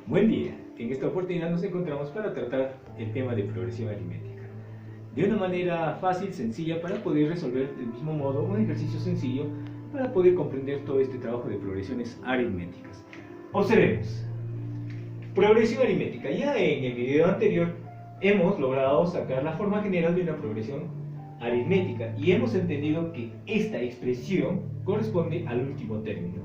Buen día. En esta oportunidad nos encontramos para tratar el tema de progresión aritmética de una manera fácil, sencilla, para poder resolver del mismo modo un ejercicio sencillo para poder comprender todo este trabajo de progresiones aritméticas. Observemos. Progresión aritmética. Ya en el video anterior hemos logrado sacar la forma general de una progresión aritmética y hemos entendido que esta expresión corresponde al último término.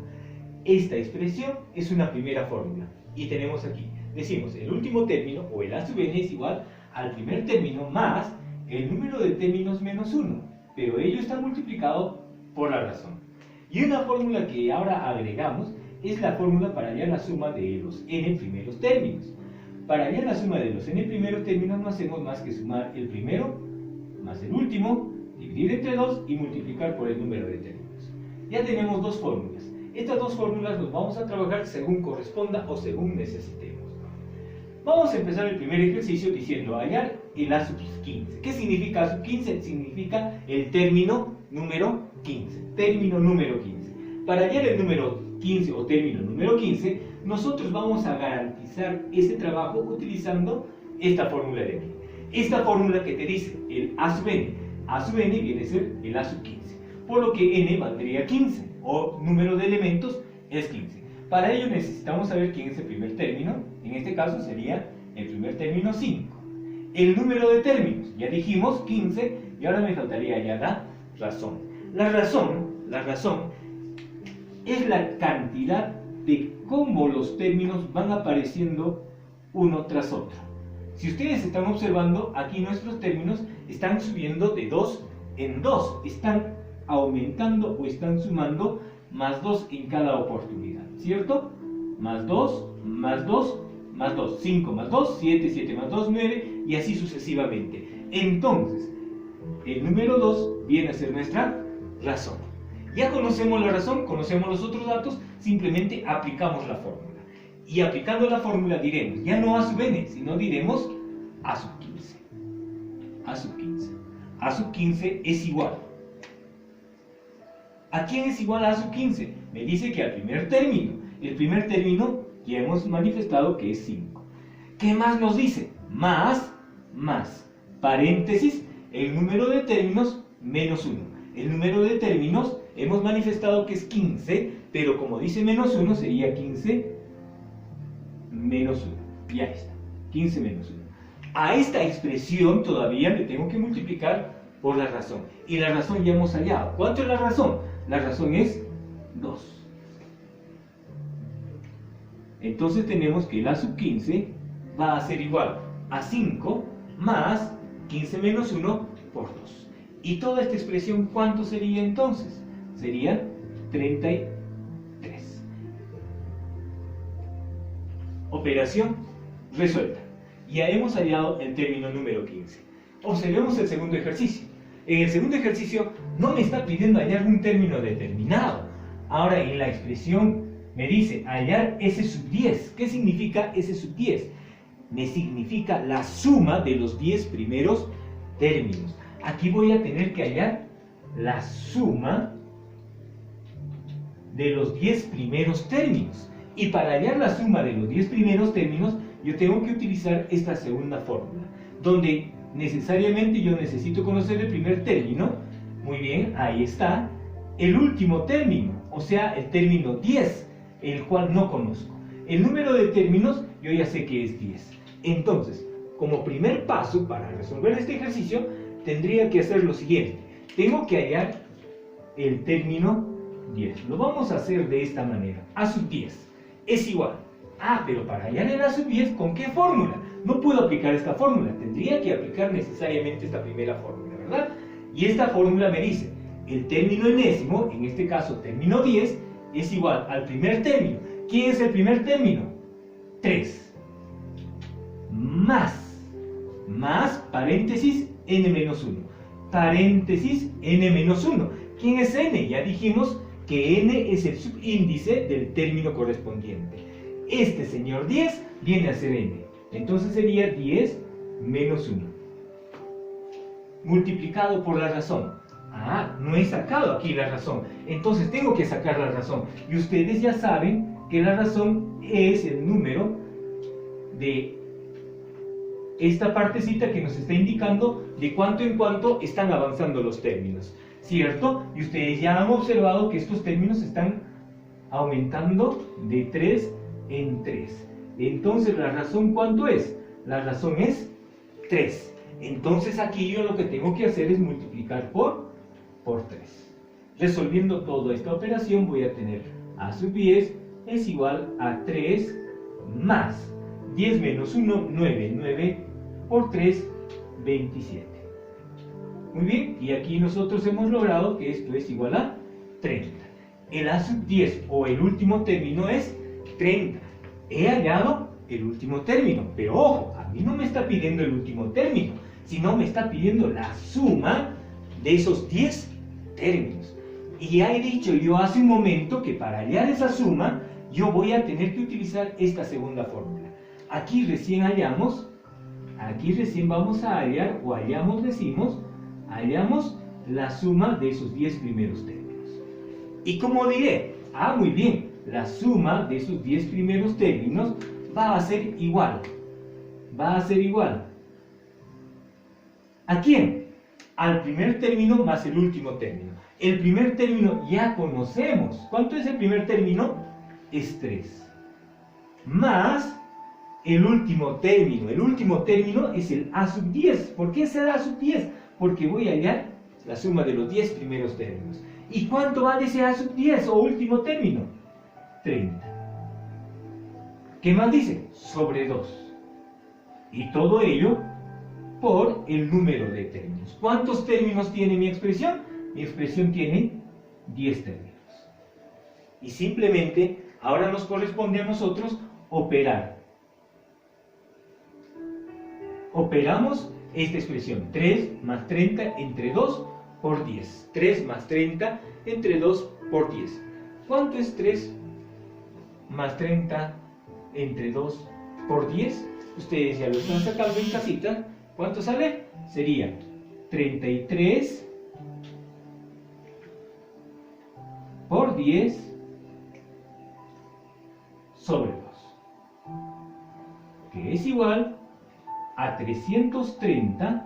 Esta expresión es una primera fórmula y tenemos aquí, decimos, el último término o el a sub n es igual al primer término más el número de términos menos 1, pero ello está multiplicado por la razón. Y una fórmula que ahora agregamos es la fórmula para hallar la suma de los n primeros términos. Para hallar la suma de los n primeros términos no hacemos más que sumar el primero más el último, dividir entre 2 y multiplicar por el número de términos. Ya tenemos dos fórmulas. Estas dos fórmulas las vamos a trabajar según corresponda o según necesitemos. Vamos a empezar el primer ejercicio diciendo hallar el a sub 15. ¿Qué significa a sub 15? Significa el término número 15. Término número 15. Para hallar el número 15 o término número 15, nosotros vamos a garantizar ese trabajo utilizando esta fórmula de aquí. Esta fórmula que te dice el a sub n. A sub n viene a ser el a sub 15. Por lo que n valdría 15, o número de elementos es 15. Para ello necesitamos saber quién es el primer término. En este caso sería el primer término 5. El número de términos, ya dijimos 15, y ahora me faltaría ya la razón. La razón es la cantidad de cómo los términos van apareciendo uno tras otro. Si ustedes están observando, aquí nuestros términos están subiendo de 2 en 2, están aumentando o están sumando más 2 en cada oportunidad, ¿cierto? Más 2, más 2, más 2, 5 más 2, 7, 7 más 2, 9, y así sucesivamente. Entonces, el número 2 viene a ser nuestra razón. Ya conocemos la razón, conocemos los otros datos, simplemente aplicamos la fórmula. Y aplicando la fórmula diremos, ya no a sub n, sino diremos a sub 15. A sub 15. A sub 15 es igual. ¿A quién es igual a sub 15? Me dice que al primer término. El primer término ya hemos manifestado que es 5. ¿Qué más nos dice? Más, paréntesis, el número de términos menos 1. El número de términos hemos manifestado que es 15, pero como dice menos 1 sería 15 menos 1. Ya está, 15 menos 1. A esta expresión todavía le tengo que multiplicar por la razón. Y la razón ya hemos hallado. ¿Cuánto es la razón? La razón es 2. Entonces tenemos que el a sub 15 va a ser igual a 5 más 15 menos 1 por 2. Y toda esta expresión, ¿cuánto sería entonces? Sería 33. Operación resuelta. Ya hemos hallado el término número 15. Observemos el segundo ejercicio. En el segundo ejercicio no me está pidiendo hallar un término determinado. Ahora en la expresión me dice hallar S sub 10. ¿Qué significa S sub 10? Me significa la suma de los 10 primeros términos. Aquí voy a tener que hallar la suma de los 10 primeros términos. Y para hallar la suma de los 10 primeros términos, yo tengo que utilizar esta segunda fórmula, donde necesariamente yo necesito conocer el primer término. Muy bien, ahí está. El último término, o sea, el término 10, el cual no conozco. El número de términos yo ya sé que es 10. Entonces, como primer paso para resolver este ejercicio, tendría que hacer lo siguiente. Tengo que hallar el término 10. Lo vamos a hacer de esta manera. A sub 10 es igual. Pero para hallar el a sub 10, ¿con qué fórmula? No puedo aplicar esta fórmula. Tendría que aplicar necesariamente esta primera fórmula, ¿verdad? Y esta fórmula me dice, el término enésimo, en este caso término 10, es igual al primer término. ¿Quién es el primer término? 3. Más, paréntesis, n menos 1. Paréntesis, n menos 1. ¿Quién es n? Ya dijimos que n es el subíndice del término correspondiente. Este señor 10 viene a ser n. Entonces sería 10 menos 1. Multiplicado por la razón. No he sacado aquí la razón. Entonces tengo que sacar la razón. Y ustedes ya saben que la razón es el número de esta partecita que nos está indicando de cuánto en cuánto están avanzando los términos, ¿cierto? Y ustedes ya han observado que estos términos están aumentando de 3 en 3. Entonces, ¿la razón cuánto es? La razón es 3. Entonces, aquí yo lo que tengo que hacer es multiplicar por 3. Resolviendo toda esta operación, voy a tener a sub 10 es igual a 3 más 10 menos 1, 9. 9 por 3, 27. Muy bien, y aquí nosotros hemos logrado que esto es igual a 30. El a sub 10 o el último término es 30. He hallado el último término, pero ojo, a mí no me está pidiendo el último término, sino me está pidiendo la suma de esos 10 términos. Y ya he dicho yo hace un momento que para hallar esa suma, yo voy a tener que utilizar esta segunda fórmula. Aquí recién vamos a hallar, o hallamos la suma de esos 10 primeros términos. ¿Y cómo diré? Muy bien, la suma de esos 10 primeros términos va a ser igual. ¿A quién? Al primer término más el último término. El primer término ya conocemos. ¿Cuánto es el primer término? Es 3. Más el último término. El último término es el a sub 10. ¿Por qué será a sub 10? Porque voy a hallar la suma de los 10 primeros términos. ¿Y cuánto vale ese a sub 10 o último término? 30. ¿Qué más dice? Sobre 2. Y todo ello por el número de términos. ¿Cuántos términos tiene mi expresión? Mi expresión tiene 10 términos. Y simplemente ahora nos corresponde a nosotros operar. Operamos esta expresión. 3 más 30 entre 2 por 10. 3 más 30 entre 2 por 10. ¿Cuánto es 3 más 30 entre 2 por 10? Ustedes ya lo están sacando en casita. ¿Cuánto sale? Sería 33 por 10 sobre 2, que es igual a 330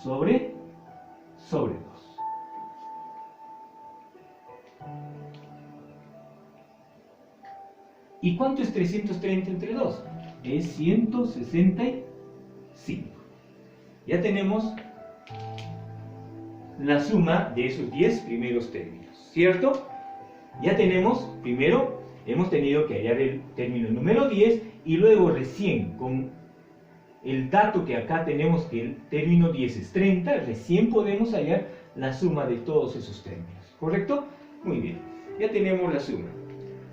sobre 2. ¿Y cuánto es 330 entre 2? Es 165. Ya tenemos la suma de esos 10 primeros términos, ¿cierto? Ya tenemos, primero, hemos tenido que hallar el término número 10 y luego recién, con el dato que acá tenemos que el término 10 es 30, recién podemos hallar la suma de todos esos términos, ¿correcto? Muy bien, ya tenemos la suma.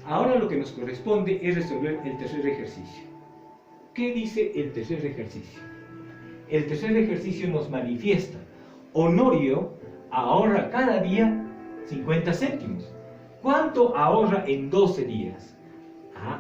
Ahora lo que nos corresponde es resolver el tercer ejercicio. ¿Qué dice el tercer ejercicio? El tercer ejercicio nos manifiesta: Honorio ahorra cada día 50 céntimos. ¿Cuánto ahorra en 12 días?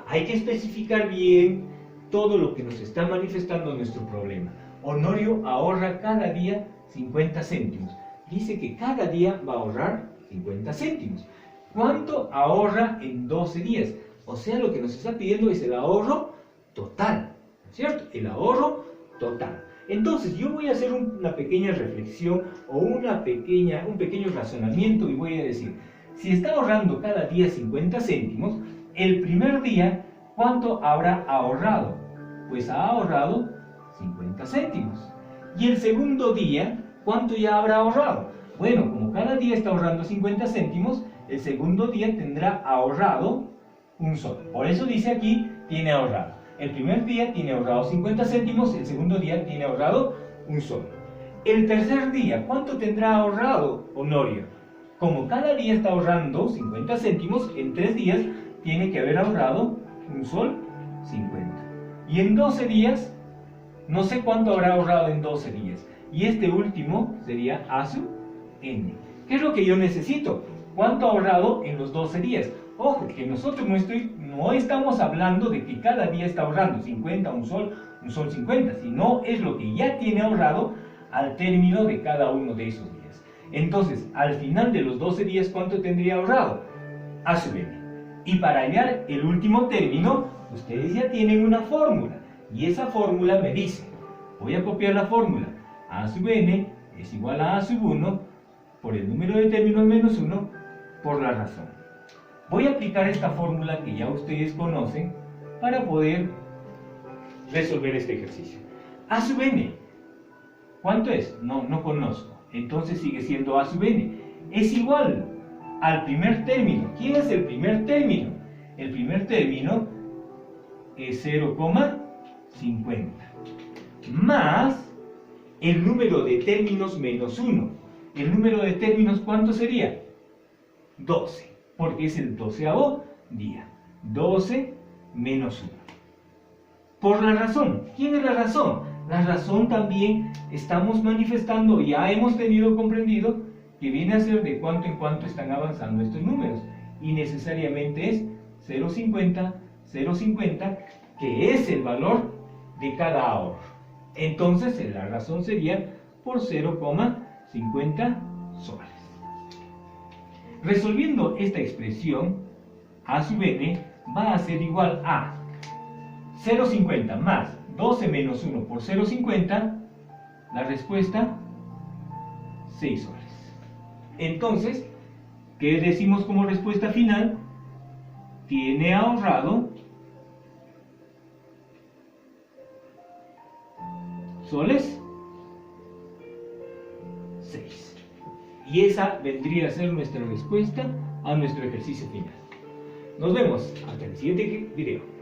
Hay que especificar bien todo lo que nos está manifestando nuestro problema. Honorio ahorra cada día 50 céntimos. Dice que cada día va a ahorrar 50 céntimos. ¿Cuánto ahorra en 12 días? O sea, lo que nos está pidiendo es el ahorro total, ¿cierto? El ahorro total. Entonces, yo voy a hacer una pequeña reflexión o un pequeño razonamiento y voy a decir, si está ahorrando cada día 50 céntimos, el primer día, ¿cuánto habrá ahorrado? Pues ha ahorrado 50 céntimos. Y el segundo día, ¿cuánto ya habrá ahorrado? Bueno, como cada día está ahorrando 50 céntimos, el segundo día tendrá ahorrado un sol. Por eso dice aquí, tiene ahorrado. El primer día tiene ahorrado 50 céntimos, el segundo día tiene ahorrado un sol. El tercer día, ¿cuánto tendrá ahorrado Honorio? Como cada día está ahorrando 50 céntimos, en 3 días tiene que haber ahorrado un sol 50. Y en 12 días, no sé cuánto habrá ahorrado en 12 días. Y este último sería A sub n. ¿Qué es lo que yo necesito? ¿Cuánto ha ahorrado en los 12 días? Ojo, que nosotros no estamos hablando de que cada día está ahorrando 50, un sol 50, sino es lo que ya tiene ahorrado al término de cada uno de esos días. Entonces, al final de los 12 días, ¿cuánto tendría ahorrado? A sub n. Y para hallar el último término, ustedes ya tienen una fórmula. Y esa fórmula me dice, voy a copiar la fórmula, a sub n es igual a sub 1 por el número de términos menos 1 por la razón. Voy a aplicar esta fórmula que ya ustedes conocen para poder resolver este ejercicio. A sub n, ¿cuánto es? No conozco. Entonces sigue siendo a sub n. Es igual al primer término. ¿Quién es el primer término? El primer término es 0,50 más el número de términos menos 1. ¿El número de términos cuánto sería? 12, porque es el 12º día. 12 menos 1. Por la razón. ¿Quién es la razón? La razón también estamos manifestando, ya hemos tenido comprendido, que viene a ser de cuánto en cuánto están avanzando estos números. Y necesariamente es 0,50, 0,50, que es el valor de cada ahorro. Entonces la razón sería por 0,50 soles. Resolviendo esta expresión, a sub n va a ser igual a 0,50 más 12 menos 1 por 0,50, la respuesta 6 soles. Entonces, ¿qué decimos como respuesta final? Tiene ahorrado soles 6. Y esa vendría a ser nuestra respuesta a nuestro ejercicio final. Nos vemos hasta el siguiente video.